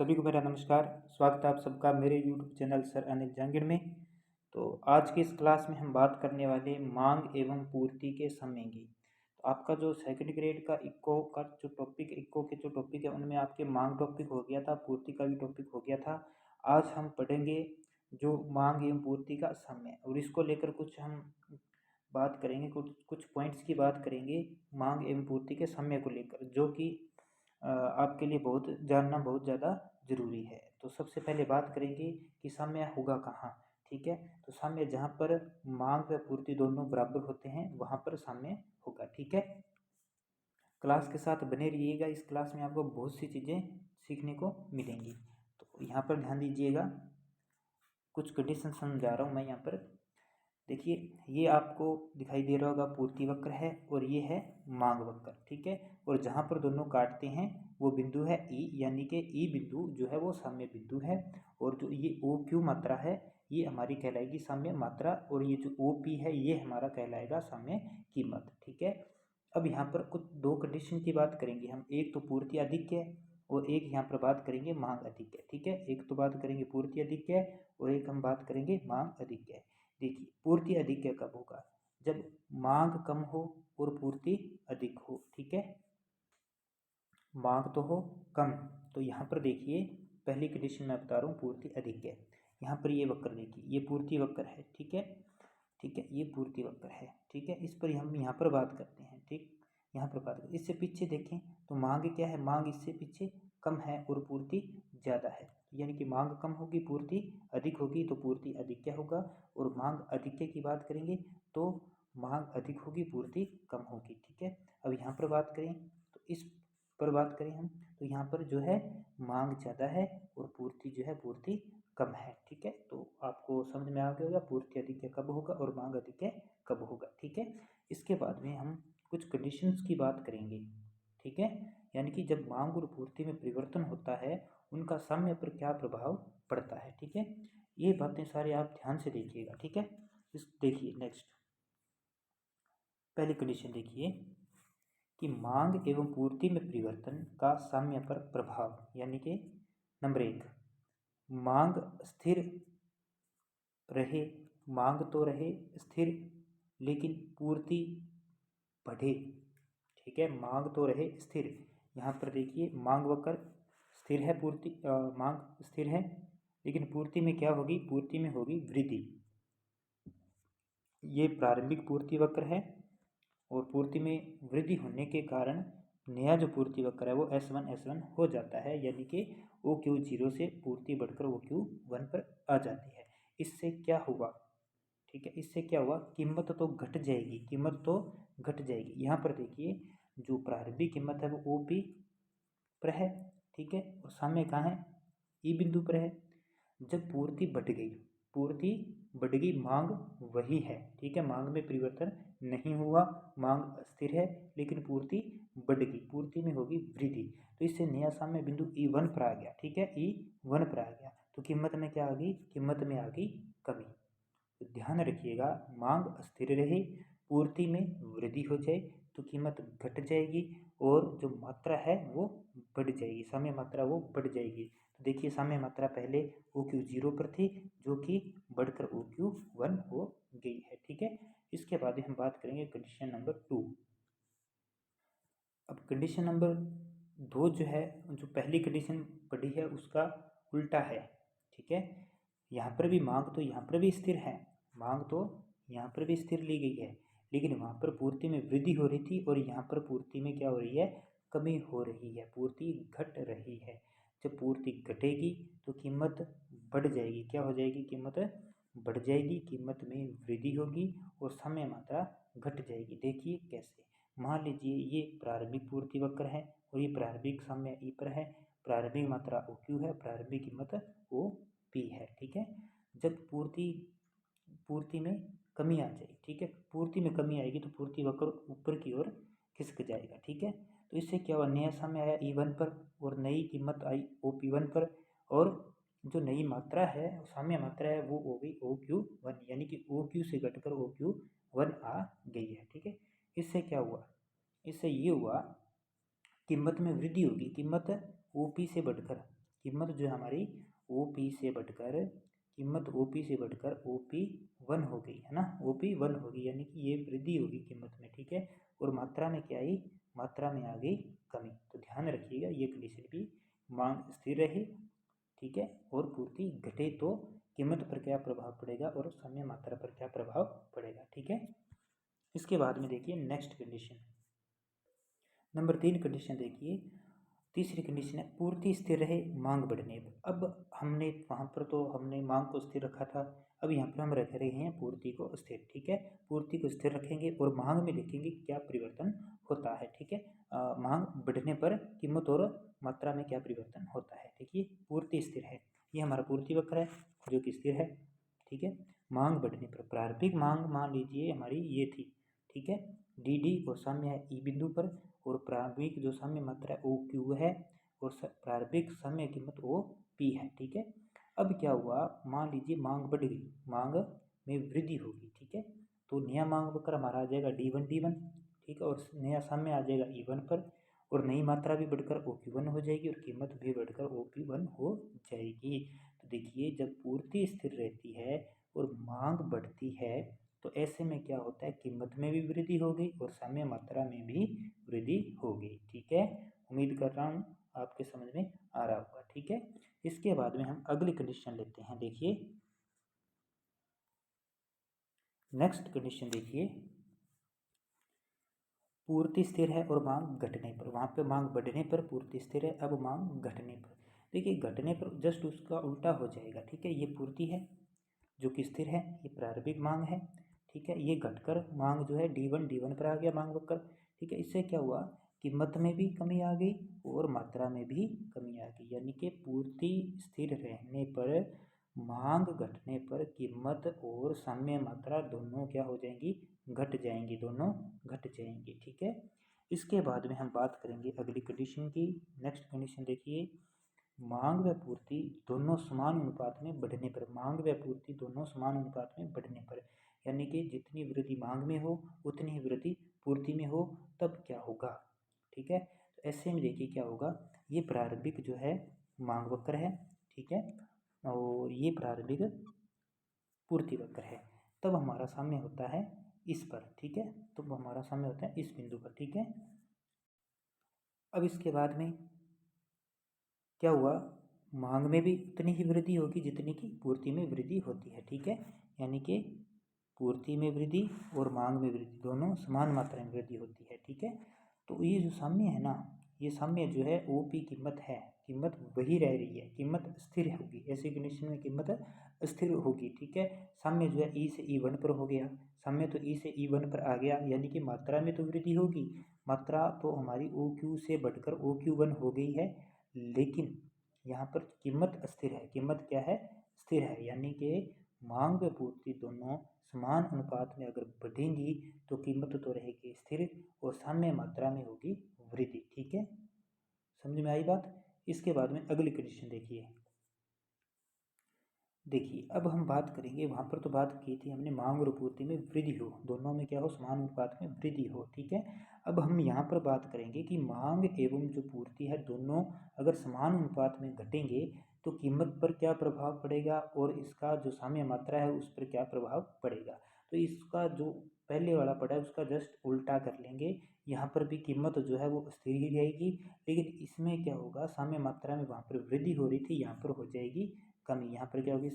सभी को मेरा नमस्कार। स्वागत है आप सबका मेरे YouTube channel sir Anil Jahangir में। तो आज की इस क्लास में हम बात करने वाले मांग एवं पूर्ति के समय की। तो आपका जो सेकंड ग्रेड का इक्को का जो टॉपिक इक्को के जो टॉपिक है उनमें आपके मांग टॉपिक हो गया था, पूर्ति का भी टॉपिक हो गया था। आज हम पढ़ेंगे जो मांग एवं पूर्ति का समय, और इसको लेकर कुछ हम बात करेंगे, कुछ कुछ पॉइंट्स की बात करेंगे मांग एवं पूर्ति के समय को लेकर, जो कि आपके लिए बहुत जानना बहुत ज़्यादा ज़रूरी है। तो सबसे पहले बात करेंगे कि साम्य होगा कहाँ। ठीक है, तो साम्य जहाँ पर मांग व पूर्ति दोनों बराबर होते हैं वहाँ पर साम्य होगा। ठीक है, क्लास के साथ बने रहिएगा। इस क्लास में आपको बहुत सी चीज़ें सीखने को मिलेंगी। तो यहाँ पर ध्यान दीजिएगा, कुछ कंडीशन समझा रहा हूँ मैं यहाँ पर। देखिए, ये आपको दिखाई दे रहा होगा पूर्ति वक्र है और ये है मांग वक्र। ठीक है, और जहाँ पर दोनों काटते हैं वो बिंदु है ई, यानी कि ई बिंदु जो है वो साम्य बिंदु है। और जो ये ओ क्यू मात्रा है ये हमारी कहलाएगी साम्य मात्रा, और ये जो ओ पी है ये हमारा कहलाएगा साम्य कीमत। ठीक है, अब यहाँ पर कुछ दो कंडीशन की बात करेंगे हम। एक तो पूर्ति अधिक्य और एक यहाँ पर बात करेंगे मांग अधिक्य। ठीक है, एक तो बात करेंगे पूर्ति अधिक्य और एक हम बात करेंगे मांग अधिक्य। देखिए, पूर्ति अधिक्य कब होगा? जब मांग कम हो और पूर्ति अधिक हो। ठीक है, मांग तो हो कम, तो यहाँ पर देखिए पहली कंडीशन मैं बता रहा हूँ पूर्ति अधिक्य। यहाँ पर ये वक्र देखिए, ये पूर्ति वक्र है। ठीक है, ठीक है, ये पूर्ति वक्र है। ठीक है, इस पर हम यहाँ पर बात करते हैं। ठीक, यहाँ पर बात करते हैं। इससे पीछे देखें तो मांग क्या है, मांग इससे पीछे कम है और पूर्ति ज़्यादा है, यानी कि मांग कम होगी पूर्ति अधिक होगी, तो पूर्ति अधिक क्या होगा। और मांग अधिक की बात करेंगे तो मांग अधिक होगी पूर्ति कम होगी। ठीक है, अब यहाँ पर बात करें तो इस पर बात करें हम, तो यहाँ पर जो है मांग ज़्यादा है और पूर्ति जो है पूर्ति कम है। ठीक है, तो आपको समझ में आ गया होगा पूर्ति अधिक कब होगा और मांग अधिक कब होगा। ठीक है, इसके बाद में हम कुछ कंडीशंस की बात करेंगे। ठीक है, यानी कि जब मांग और पूर्ति में परिवर्तन होता है उनका साम्य पर क्या प्रभाव पड़ता है। ठीक है, ये बातें सारी आप ध्यान से देखिएगा। ठीक है, इस देखिए नेक्स्ट पहली कंडीशन देखिए कि मांग एवं पूर्ति में परिवर्तन का साम्य पर प्रभाव, यानी कि नंबर एक, मांग स्थिर रहे, मांग तो रहे स्थिर लेकिन पूर्ति बढ़े। ठीक है, मांग तो रहे स्थिर। यहाँ पर देखिए मांग वक्र स्थिर है, पूर्ति मांग स्थिर है लेकिन पूर्ति में क्या होगी, पूर्ति में होगी वृद्धि। ये प्रारंभिक पूर्ति वक्र है और पूर्ति में वृद्धि होने के कारण नया जो पूर्ति वक्र है वो S1 हो जाता है, यानी कि OQ0 से पूर्ति बढ़कर OQ1 पर आ जाती है। इससे क्या हुआ? ठीक है, इससे क्या हुआ, कीमत तो घट जाएगी, कीमत तो घट जाएगी। यहाँ पर देखिए जो प्रारंभिक कीमत है वो OP पर है। ठीक है, और सामने कहाँ है, ई बिंदु पर है। जब पूर्ति बढ़ गई, पूर्ति बढ़ गई, मांग वही है। ठीक है, मांग में परिवर्तन नहीं हुआ, मांग स्थिर है लेकिन पूर्ति बढ़ गई, पूर्ति में होगी वृद्धि, तो इससे नया साम्य बिंदु E1 पर आ गया। ठीक है, E1 पर आ गया, तो कीमत में क्या आ गई, कीमत में आ गई कमी। तो ध्यान रखिएगा, मांग स्थिर रहे, पूर्ति में वृद्धि हो जाए तो कीमत घट जाएगी और जो मात्रा है वो बढ़ जाएगी, साम्य मात्रा वो बढ़ जाएगी। तो देखिए साम्य मात्रा पहले OQ0 पर थी जो कि बढ़कर OQ1 हो गई है। ठीक है, इसके बाद हम बात करेंगे कंडीशन नंबर 2। अब कंडीशन नंबर 2 जो है, जो पहली कंडीशन पढ़ी है उसका उल्टा है। ठीक है, यहाँ पर भी मांग तो यहाँ पर भी स्थिर है, मांग तो यहाँ पर भी स्थिर ली गई है, लेकिन वहाँ पर पूर्ति में वृद्धि हो रही थी और यहाँ पर पूर्ति में क्या हो रही है, कमी हो रही है, पूर्ति घट रही है। जब पूर्ति घटेगी तो कीमत बढ़ जाएगी, क्या हो जाएगी, कीमत बढ़ जाएगी, कीमत में वृद्धि होगी और समय मात्रा घट जाएगी। देखिए कैसे, मान लीजिए ये प्रारंभिक पूर्ति वक्र है और ये प्रारंभिक साम्य ई पर है, प्रारंभिक मात्रा OQ है, प्रारंभिक कीमत OP है। ठीक है, जब पूर्ति में कमी आ जाए, ठीक है, पूर्ति में कमी आएगी तो पूर्ति वक्र ऊपर की ओर खिसक जाएगा। ठीक है, तो इससे क्या हुआ, नया समय आया E1 पर और नई कीमत आई OP1 पर, और जो नई मात्रा है साम्य मात्रा है वो हो गई OQ1, यानी कि OQ से घटकर OQ1 आ गई है। ठीक है, इससे क्या हुआ, इससे ये हुआ कीमत में वृद्धि होगी, कीमत OP से बढ़कर कीमत जो हमारी OP से बढ़कर कीमत OP से बढ़कर OP1 हो गई है ना, OP1 होगी, यानी कि ये वृद्धि होगी कीमत में, ठीक है। और मात्रा में क्या आई, मात्रा में आ गई कमी। तो ध्यान रखिएगा ये कंडीशन भी, मांग स्थिर रहे, ठीक है, और पूर्ति घटे तो कीमत पर क्या प्रभाव पड़ेगा और समय मात्रा पर क्या प्रभाव पड़ेगा, ठीक है। इसके बाद में देखिए नेक्स्ट कंडीशन, नंबर 3 कंडीशन देखिए, तीसरी कंडीशन है पूर्ति स्थिर रहे मांग बढ़ने पर। अब हमने वहाँ पर तो हमने मांग को स्थिर रखा था, अब यहाँ पर हम रख रहे हैं पूर्ति को स्थिर, ठीक है। पूर्ति को स्थिर रखेंगे और मांग में देखेंगे क्या परिवर्तन होता है, ठीक है। मांग बढ़ने पर कीमत और मात्रा में क्या परिवर्तन होता है। देखिए पूर्ति स्थिर है, ये हमारा पूर्ति वक्र है जो कि स्थिर है, ठीक है। मांग बढ़ने पर प्रारंभिक मांग मान लीजिए हमारी ये थी, ठीक है, डी और साम्य है ई बिंदु पर, और प्रारंभिक जो साम्य मात्रा है OQ है, और प्रारंभिक साम्य कीमत OP है, ठीक है। अब क्या हुआ, मान लीजिए मांग बढ़ गई, मांग में वृद्धि होगी, ठीक है। तो नया मांग वक्र हमारा आ जाएगा D1, ठीक है, और नया साम्य आ जाएगा E1 पर, और नई मात्रा भी बढ़कर OQ1 हो जाएगी और कीमत भी बढ़कर OP1 हो जाएगी। तो देखिए जब पूर्ति स्थिर रहती है और मांग बढ़ती है तो ऐसे में क्या होता है, कीमत में भी वृद्धि हो गई और साम्य मात्रा में भी वृद्धि हो गई, ठीक है। उम्मीद कर रहा हूँ आपके समझ में आ रहा होगा, ठीक है। इसके बाद में हम अगली कंडीशन लेते हैं। देखिए नेक्स्ट कंडीशन देखिए, पूर्ति स्थिर है और मांग घटने पर, वहाँ पे मांग बढ़ने पर पूर्ति स्थिर है, अब मांग घटने पर, देखिए घटने पर जस्ट उसका उल्टा हो जाएगा, ठीक है। ये पूर्ति है जो कि स्थिर है, ये प्रारंभिक मांग है, ठीक है। ये घटकर मांग जो है D1 पर आ गया मांग वक्र, ठीक है। इससे क्या हुआ, कीमत में भी कमी आ गई और मात्रा में भी कमी आ गई, यानी कि पूर्ति स्थिर रहने पर मांग घटने पर कीमत और साम्य मात्रा दोनों क्या हो जाएंगी, घट जाएंगी, दोनों घट जाएंगी, ठीक है। इसके बाद में हम बात करेंगे अगली कंडीशन की। नेक्स्ट कंडीशन देखिए, मांग व पूर्ति दोनों समान अनुपात में बढ़ने पर, मांग व पूर्ति दोनों समान अनुपात में बढ़ने पर, यानी कि जितनी वृद्धि मांग में हो उतनी ही वृद्धि पूर्ति में हो, तब क्या होगा, ठीक है। तो ऐसे में देखिए क्या होगा, ये प्रारंभिक जो है मांग वक्र है, ठीक है, और ये प्रारंभिक पूर्ति वक्र है, तब हमारा साम्य होता है इस पर, ठीक है। तो हमारा साम्य होता है इस बिंदु पर, ठीक है। अब इसके बाद में क्या हुआ, मांग में भी उतनी ही वृद्धि होगी जितनी की पूर्ति में वृद्धि होती है, ठीक है। यानी कि पूर्ति में वृद्धि और मांग में वृद्धि दोनों समान मात्रा में वृद्धि होती है, ठीक है। तो ये जो साम्य है ना, ये साम्य जो है OP कीमत है, कीमत वही रह रही है, कीमत स्थिर होगी, ऐसी कंडीशन में कीमत स्थिर होगी, ठीक है। साम्य जो है E से E1 पर हो गया, साम्य तो E से E1 पर आ गया, यानी कि मात्रा में तो वृद्धि होगी, मात्रा तो हमारी OQ से बढ़कर OQ1 हो गई है, लेकिन यहाँ पर कीमत स्थिर है, कीमत क्या है, स्थिर है, यानी कि मांग व पूर्ति दोनों समान अनुपात में अगर बढ़ेंगी तो कीमत तो रहेगी स्थिर और साम्य मात्रा में होगी वृद्धि, ठीक है। समझ में आई बात। इसके बाद में अगली कंडीशन देखिए अब हम बात करेंगे, वहाँ पर तो बात की थी हमने मांग और पूर्ति में वृद्धि हो, दोनों में क्या हो, समान अनुपात में वृद्धि हो, ठीक है। अब हम यहाँ पर बात करेंगे कि मांग एवं जो पूर्ति है दोनों अगर समान अनुपात में घटेंगे तो कीमत पर क्या प्रभाव पड़ेगा और इसका जो साम्य मात्रा है उस पर क्या प्रभाव पड़ेगा। तो इसका जो पहले वाला पड़ा है उसका जस्ट उल्टा कर लेंगे, यहाँ पर भी कीमत जो है वो स्थिर ही रहेगी, लेकिन इसमें क्या होगा, साम्य मात्रा में वहाँ पर वृद्धि हो रही थी, यहाँ पर हो जाएगी कमी, यहाँ पर क्या होगी,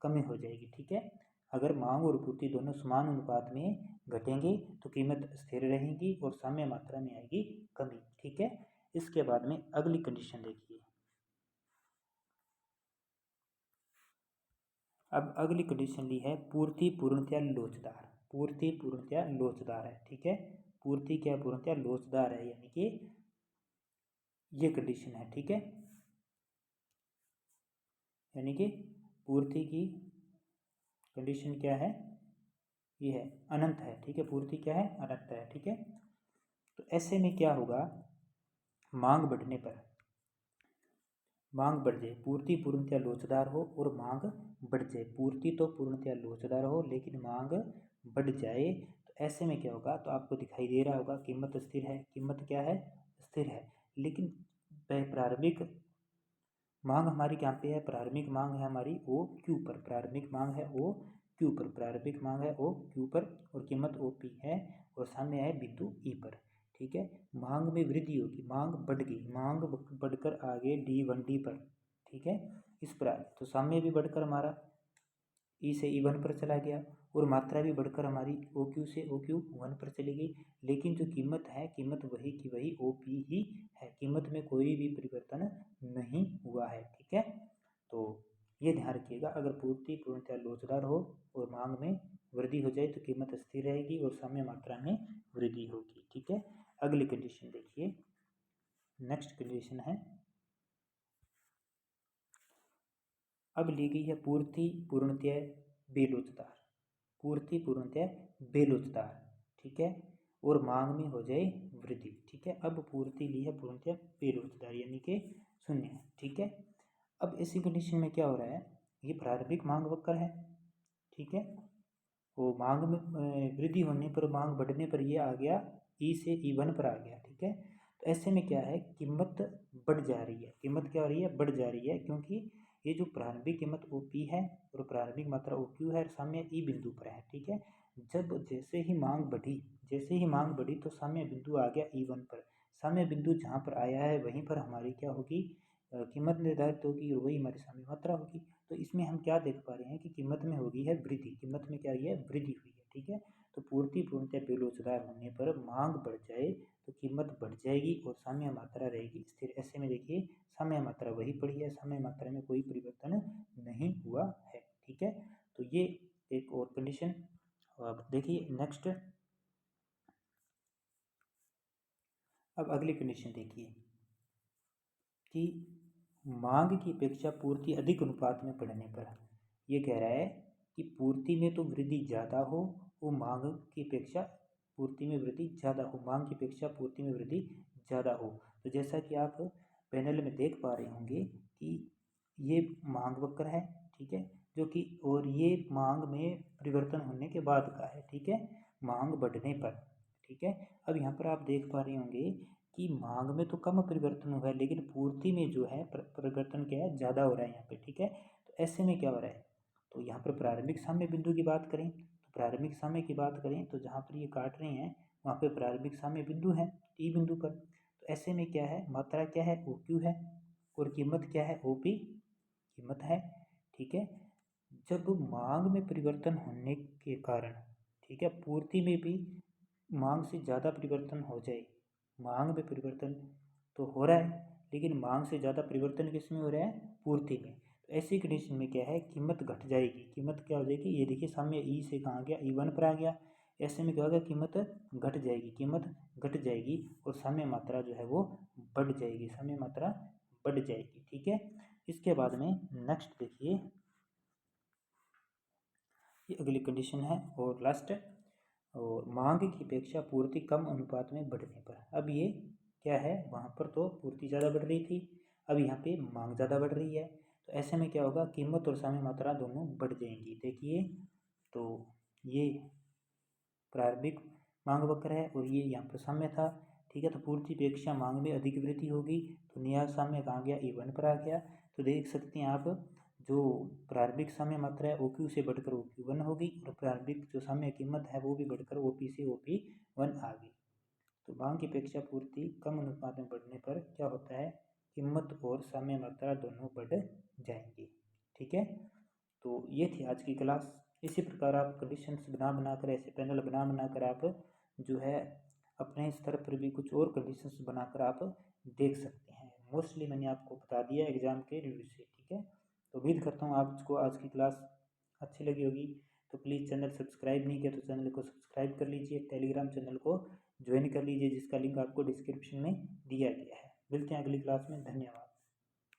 कमी हो जाएगी, ठीक है। अगर मांग और पूर्ति दोनों समान अनुपात में घटेंगे तो कीमत स्थिर रहेगी और साम्य मात्रा में आएगी कमी, ठीक है। इसके बाद में अगली कंडीशन देखिए, अब अगली कंडीशन ली है पूर्ति पूर्णतया लोचदार, पूर्ति पूर्णतया लोचदार है, ठीक है। पूर्ति क्या पूर्णतया लोचदार है, यानी कि ये कंडीशन है, ठीक है। यानी कि पूर्ति की कंडीशन क्या है, ये है अनंत है, ठीक है। पूर्ति क्या है, अनंत है, ठीक है। तो ऐसे में क्या होगा, मांग बढ़ने पर मांग बढ़ जाए, पूर्ति पूर्णतया लोचदार हो और मांग बढ़ जाए, पूर्ति तो पूर्णतया लोचदार हो लेकिन मांग बढ़ जाए, तो ऐसे में क्या होगा, तो आपको दिखाई दे रहा होगा कीमत स्थिर है, कीमत क्या है, स्थिर है, लेकिन प्रारंभिक मांग हमारी कहाँ पे है, प्रारंभिक मांग है हमारी ओ क्यू पर, प्रारंभिक मांग है ओ क्यू पर, प्रारंभिक मांग है ओ क्यू पर, और कीमत ओ पी है, और सामने है बिंदु ई पर। ठीक है, मांग में वृद्धि होगी, मांग बढ़ गई, मांग बढ़कर आ गए D1D पर। ठीक है, इस पर आ गए तो सामने भी बढ़कर हमारा ई से E1 पर चला गया, और मात्रा भी बढ़कर हमारी OQ से OQ1 पर चली गई, लेकिन जो कीमत है, कीमत वही की वही OP ही है, कीमत में कोई भी परिवर्तन नहीं हुआ है। ठीक है, तो ये ध्यान रखिएगा, अगर पूर्ति पूर्णतः लोचदार हो और मांग में वृद्धि हो जाए तो कीमत स्थिर रहेगी और साम्य मात्रा में वृद्धि होगी। ठीक है, अगली कंडीशन देखिए, नेक्स्ट कंडीशन है, अब ली गई है पूर्ति पूर्णतः बेलोचदार, पूर्ति पूर्णतः बेलोचदार। ठीक है, और मांग में हो जाए वृद्धि। ठीक है, अब पूर्ति ली है पूर्णतः बेलोचदार यानी कि शून्य है। ठीक है, अब इसी कंडीशन में क्या हो रहा है, ये प्रारंभिक मांग वक्र है। ठीक है, वो मांग में वृद्धि होने पर, मांग बढ़ने पर ये आ गया ई से E1 पर आ गया। ठीक है, तो ऐसे में क्या है, कीमत बढ़ जा रही है, कीमत क्या हो रही है, बढ़ जा रही है, क्योंकि ये जो प्रारंभिक कीमत OP है और प्रारंभिक मात्रा OQ है, साम्य ई बिंदु पर है। ठीक है, जब जैसे ही मांग बढ़ी, जैसे ही मांग बढ़ी तो साम्य बिंदु आ गया E1 पर, साम्य बिंदु जहाँ पर आया है वहीं पर हमारी क्या होगी, कीमत निर्धारित होगी, और वही हमारी साम्य मात्रा होगी। तो इसमें हम क्या देख पा रहे हैं कि कीमत में हो गई है वृद्धि, कीमत में क्या हुई है, वृद्धि हुई है। ठीक है, तो पूर्ति पूर्णतः बेलोचदार होने पर मांग बढ़ जाए तो कीमत बढ़ जाएगी और साम्य मात्रा रहेगी स्थिर। ऐसे में देखिए साम्य मात्रा वही पड़ी है, साम्य मात्रा में कोई परिवर्तन नहीं हुआ है। ठीक है, तो ये एक और कंडीशन। अब देखिए नेक्स्ट, अब अगली कंडीशन देखिए कि मांग की अपेक्षा पूर्ति अधिक अनुपात में बढ़ने पर, ये कह रहा है कि पूर्ति में तो वृद्धि ज़्यादा हो, वो मांग की अपेक्षा पूर्ति में वृद्धि ज़्यादा हो, मांग की अपेक्षा पूर्ति में वृद्धि ज़्यादा हो। तो जैसा कि आप पैनल में देख पा रहे होंगे कि ये मांग वक्र है। ठीक है, जो कि और ये मांग में परिवर्तन होने के बाद का है। ठीक है, मांग बढ़ने पर। ठीक है, अब यहाँ पर आप देख पा रहे होंगे कि मांग में तो कम परिवर्तन हुआ है, लेकिन पूर्ति में जो है परिवर्तन क्या है, ज़्यादा हो रहा है यहाँ पे। ठीक है, तो ऐसे में क्या हो रहा है, तो यहाँ पर प्रारंभिक साम्य बिंदु की बात करें तो प्रारंभिक साम्य की बात करें तो जहाँ पर ये काट रहे हैं वहाँ पे प्रारंभिक साम्य बिंदु है ई बिंदु पर। तो ऐसे में क्या है, मात्रा क्या है, OQ है, और कीमत क्या है, OP कीमत है। ठीक है, जब मांग में परिवर्तन होने के कारण, ठीक है, पूर्ति में भी मांग से ज़्यादा परिवर्तन हो जाए, मांग में परिवर्तन तो हो रहा है लेकिन मांग से ज़्यादा परिवर्तन किस में हो रहा है, पूर्ति में। तो ऐसी कंडीशन में क्या है, कीमत घट जाएगी, कीमत क्या हो जाएगी, ये देखिए सामने ई से कहाँ गया, E1 पर आ गया। ऐसे में क्या होगा, कीमत घट जाएगी, कीमत घट जाएगी और साम्य मात्रा जो है वो बढ़ जाएगी, साम्य मात्रा बढ़ जाएगी। ठीक है, इसके बाद में नेक्स्ट देखिए, ये अगली कंडीशन है और लास्ट, और मांग की अपेक्षा पूर्ति कम अनुपात में बढ़ने पर। अब ये क्या है, वहाँ पर तो पूर्ति ज़्यादा बढ़ रही थी, अब यहाँ पे मांग ज़्यादा बढ़ रही है। तो ऐसे में क्या होगा, कीमत और साम्य मात्रा दोनों बढ़ जाएंगी। देखिए, तो ये प्रारंभिक मांग वक्र है और ये यहाँ पर साम्य था। ठीक है, तो पूर्ति अपेक्षा मांग में अधिक वृद्धि होगी, तो नया साम्य कहाँ गया, E1 पर आ गया। तो देख सकते हैं आप, जो प्रारंभिक साम्य मात्रा है OQ से बढ़कर OQ1 होगी, और प्रारंभिक जो साम्य कीमत है वो भी बढ़कर OP से OP1 आ गई। तो मांग की अपेक्षा पूर्ति कम अनुपात में बढ़ने पर क्या होता है, कीमत और साम्य मात्रा दोनों बढ़ जाएंगी। ठीक है, तो ये थी आज की क्लास। इसी प्रकार आप कंडीशंस बना बनाकर, ऐसे पैनल बना बनाकर आप जो है अपने स्तर पर भी कुछ और कंडीशंस बनाकर आप देख सकते हैं। मोस्टली मैंने आपको बता दिया एग्जाम के रिव्यू से। ठीक है, तो उम्मीद करता हूँ आपको आज की क्लास अच्छी लगी होगी। तो प्लीज़ चैनल सब्सक्राइब नहीं किया तो चैनल को सब्सक्राइब कर लीजिए, टेलीग्राम चैनल को ज्वाइन कर लीजिए जिसका लिंक आपको डिस्क्रिप्शन में दिया गया है। मिलते हैं अगली क्लास में, धन्यवाद।